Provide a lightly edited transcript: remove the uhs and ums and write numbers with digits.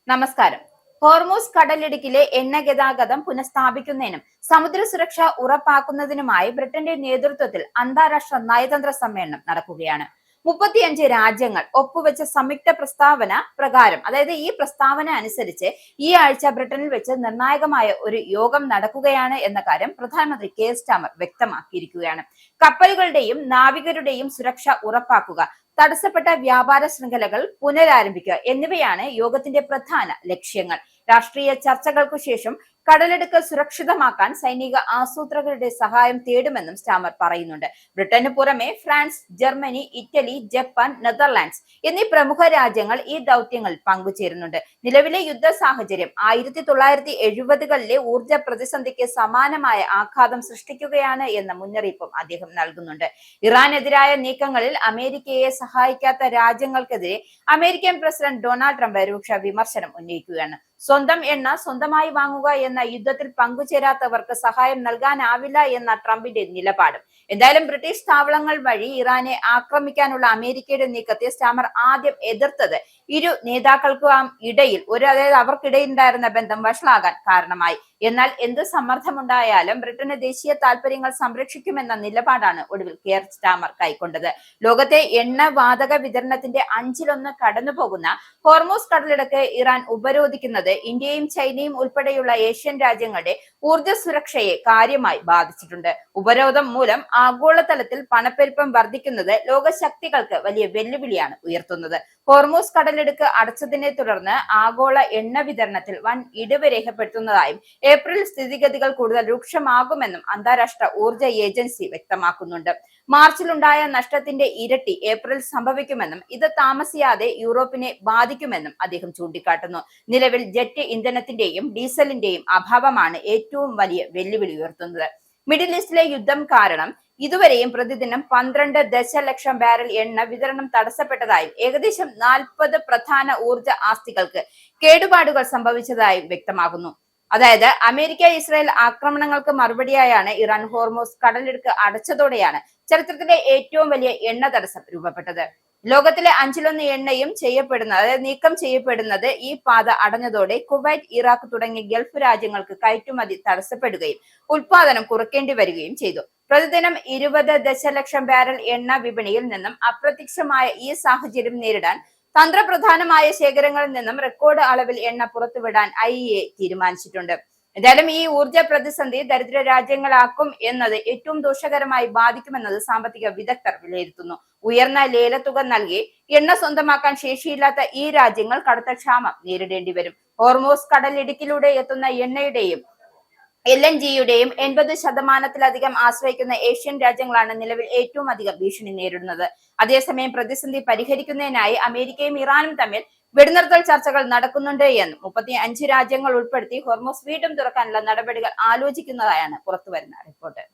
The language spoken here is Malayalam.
നമസ്കാരം. ഹോർമൂസ് കടലിടുക്കിലെ എണ്ണ ഗതാഗതം പുനഃസ്ഥാപിക്കുന്നതിനും സമുദ്ര സുരക്ഷ ഉറപ്പാക്കുന്നതിനുമായി ബ്രിട്ടന്റെ നേതൃത്വത്തിൽ അന്താരാഷ്ട്ര നയതന്ത്ര സമ്മേളനം നടക്കുകയാണ്. 35 രാജ്യങ്ങൾ ഒപ്പുവെച്ച സംയുക്ത പ്രസ്താവന പ്രകാരം, അതായത് ഈ പ്രസ്താവന അനുസരിച്ച് ഈ ആഴ്ച ബ്രിട്ടനിൽ വെച്ച് നിർണായകമായ ഒരു യോഗം നടക്കുകയാണ് എന്ന കാര്യം പ്രധാനമന്ത്രി കെയർ സ്റ്റാമർ വ്യക്തമാക്കിയിരിക്കുകയാണ്. കപ്പലുകളുടെയും നാവികരുടെയും സുരക്ഷ ഉറപ്പാക്കുക, തടസ്സപ്പെട്ട വ്യാപാര ശൃംഖലകൾ പുനരാരംഭിക്കുക എന്നിവയാണ് യോഗത്തിന്റെ പ്രധാന ലക്ഷ്യങ്ങൾ. രാഷ്ട്രീയ ചർച്ചകൾക്കു ശേഷം കടലെടുക്ക് സുരക്ഷിതമാക്കാൻ സൈനിക ആസൂത്രകരുടെ സഹായം തേടുമെന്നും സ്റ്റാമർ പറയുന്നുണ്ട്. ബ്രിട്ടന് പുറമെ France, Germany, Italy, Japan, Netherlands എന്നീ പ്രമുഖ രാജ്യങ്ങൾ ഈ ദൗത്യങ്ങളിൽ പങ്കുചേരുന്നുണ്ട്. നിലവിലെ യുദ്ധ സാഹചര്യം 1970കളിലെ ഊർജ പ്രതിസന്ധിക്ക് സമാനമായ ആഘാതം സൃഷ്ടിക്കുകയാണ് എന്ന മുന്നറിയിപ്പും അദ്ദേഹം നൽകുന്നുണ്ട്. ഇറാനെതിരായ നീക്കങ്ങളിൽ അമേരിക്കയെ സഹായിക്കാത്ത രാജ്യങ്ങൾക്കെതിരെ അമേരിക്കൻ പ്രസിഡന്റ് ഡൊണാൾഡ് ട്രംപ് രൂക്ഷ വിമർശനം ഉന്നയിക്കുകയാണ്. സ്വന്തം എണ്ണ സ്വന്തമായി വാങ്ങുക എന്ന യുദ്ധത്തിൽ പങ്കുചേരാത്തവർക്ക് സഹായം നൽകാനാവില്ല എന്ന ട്രംപിന്റെ നിലപാടും. എന്തായാലും ബ്രിട്ടീഷ് താവളങ്ങൾ വഴി ഇറാനെ ആക്രമിക്കാനുള്ള അമേരിക്കയുടെ നീക്കത്തെ സ്റ്റാമർ ആദ്യം എതിർത്തത് ഇരു നേതാക്കൾക്കും ഇടയിൽ അതായത് അവർക്കിടയിൽ ഉണ്ടായിരുന്ന ബന്ധം വഷളാകാൻ കാരണമായി. എന്നാൽ എന്ത് സമ്മർദ്ദമുണ്ടായാലും ബ്രിട്ടന് ദേശീയ താൽപര്യങ്ങൾ സംരക്ഷിക്കുമെന്ന നിലപാടാണ് ഒടുവിൽ കെയർ സ്റ്റാമർ കൈക്കൊണ്ടത്. ലോകത്തെ എണ്ണ വാതക വിതരണത്തിന്റെ 1/5 കടന്നുപോകുന്ന ഹോർമൂസ് കടലിടുക്ക് ഇറാൻ ഉപരോധിക്കുന്നത് ഇന്ത്യയും ചൈനയും ഉൾപ്പെടെയുള്ള ഏഷ്യൻ രാജ്യങ്ങളുടെ ഊർജ്ജ സുരക്ഷയെ കാര്യമായി ബാധിച്ചിട്ടുണ്ട്. ഉപരോധം മൂലം ആഗോളതലത്തിൽ പണപ്പെരുപ്പം വർദ്ധിക്കുന്നത് ലോകശക്തികൾക്ക് വലിയ വെല്ലുവിളിയാണ് ഉയർത്തുന്നത്. ഹോർമൂസ് കടലിടുക്ക് അടച്ചതിനെ തുടർന്ന് ആഗോള എണ്ണ വിതരണത്തിൽ വൻ ഇടിവ് രേഖപ്പെടുത്തുന്നതായും ഏപ്രിൽ സ്ഥിതിഗതികൾ കൂടുതൽ രൂക്ഷമാകുമെന്നും അന്താരാഷ്ട്ര ഊർജ ഏജൻസി വ്യക്തമാക്കുന്നുണ്ട്. മാർച്ചിലുണ്ടായ നഷ്ടത്തിന്റെ ഇരട്ടി ഏപ്രിൽ സംഭവിക്കുമെന്നും ഇത് താമസിയാതെ യൂറോപ്പിനെ ബാധിക്കുമെന്നും അദ്ദേഹം ചൂണ്ടിക്കാട്ടുന്നു. നിലവിൽ ജെറ്റ് ഇന്ധനത്തിന്റെയും ഡീസലിന്റെയും അഭാവമാണ് ഏറ്റവും വലിയ വെല്ലുവിളി ഉയർത്തുന്നത്. മിഡിൽ ഈസ്റ്റിലെ യുദ്ധം കാരണം ഇതുവരെയും പ്രതിദിനം 12 ദശലക്ഷം ബാരൽ എണ്ണ വിതരണം തടസ്സപ്പെട്ടതായും ഏകദേശം 40 പ്രധാന ഊർജ ആസ്തികൾക്ക് കേടുപാടുകൾ സംഭവിച്ചതായും വ്യക്തമാകുന്നു. അതായത് അമേരിക്ക ഇസ്രായേൽ ആക്രമണങ്ങൾക്ക് മറുപടിയായാണ് ഇറാൻ ഹോർമൂസ് കടലിടുക്ക് അടച്ചതോടെയാണ് ചരിത്രത്തിലെ ഏറ്റവും വലിയ എണ്ണ തടസ്സം രൂപപ്പെട്ടത്. ലോകത്തിലെ 1/5 എണ്ണയും നീക്കം ചെയ്യപ്പെടുന്നത് ഈ പാത അടഞ്ഞതോടെ കുവൈറ്റ്, ഇറാഖ് തുടങ്ങിയ ഗൾഫ് രാജ്യങ്ങൾക്ക് കയറ്റുമതി തടസ്സപ്പെടുകയും ഉൽപാദനം കുറയ്ക്കേണ്ടി വരികയും ചെയ്തു. പ്രതിദിനം 20 ദശലക്ഷം ബാരൽ എണ്ണ വിപണിയിൽ നിന്നും അപ്രത്യക്ഷമായ ഈ സാഹചര്യം നേരിടാൻ തന്ത്രപ്രധാനമായ ശേഖരങ്ങളിൽ നിന്നും റെക്കോർഡ് അളവിൽ എണ്ണ പുറത്തുവിടാൻ IEA തീരുമാനിച്ചിട്ടുണ്ട്. എന്തായാലും ഈ ഊർജ പ്രതിസന്ധി ദരിദ്ര രാജ്യങ്ങളാക്കും എന്നത് ഏറ്റവും ദോഷകരമായി ബാധിക്കുമെന്നത് സാമ്പത്തിക വിദഗ്ധർ വിലയിരുത്തുന്നു. ഉയർന്ന ലേലത്തുക നൽകി എണ്ണ സ്വന്തമാക്കാൻ ശേഷിയില്ലാത്ത ഈ രാജ്യങ്ങൾ കടുത്ത ക്ഷാമം നേരിടേണ്ടി വരും. ഹോർമൂസ് കടലിടുക്കിലൂടെ എത്തുന്ന എണ്ണയുടെയും LNGയുടെയും 80% ആശ്രയിക്കുന്ന ഏഷ്യൻ രാജ്യങ്ങളാണ് നിലവിൽ ഏറ്റവും അധികം ഭീഷണി നേരിടുന്നത്. അതേസമയം പ്രതിസന്ധി പരിഹരിക്കുന്നതിനായി അമേരിക്കയും ഇറാനും തമ്മിൽ വെടിനിർത്തൽ ചർച്ചകൾ നടക്കുന്നുണ്ട് എന്നും 35 രാജ്യങ്ങൾ ഉൾപ്പെടുത്തി ഹോർമൂസ് വീണ്ടും തുറക്കാനുള്ള നടപടികൾ ആലോചിക്കുന്നതായാണ് പുറത്തുവരുന്ന റിപ്പോർട്ട്.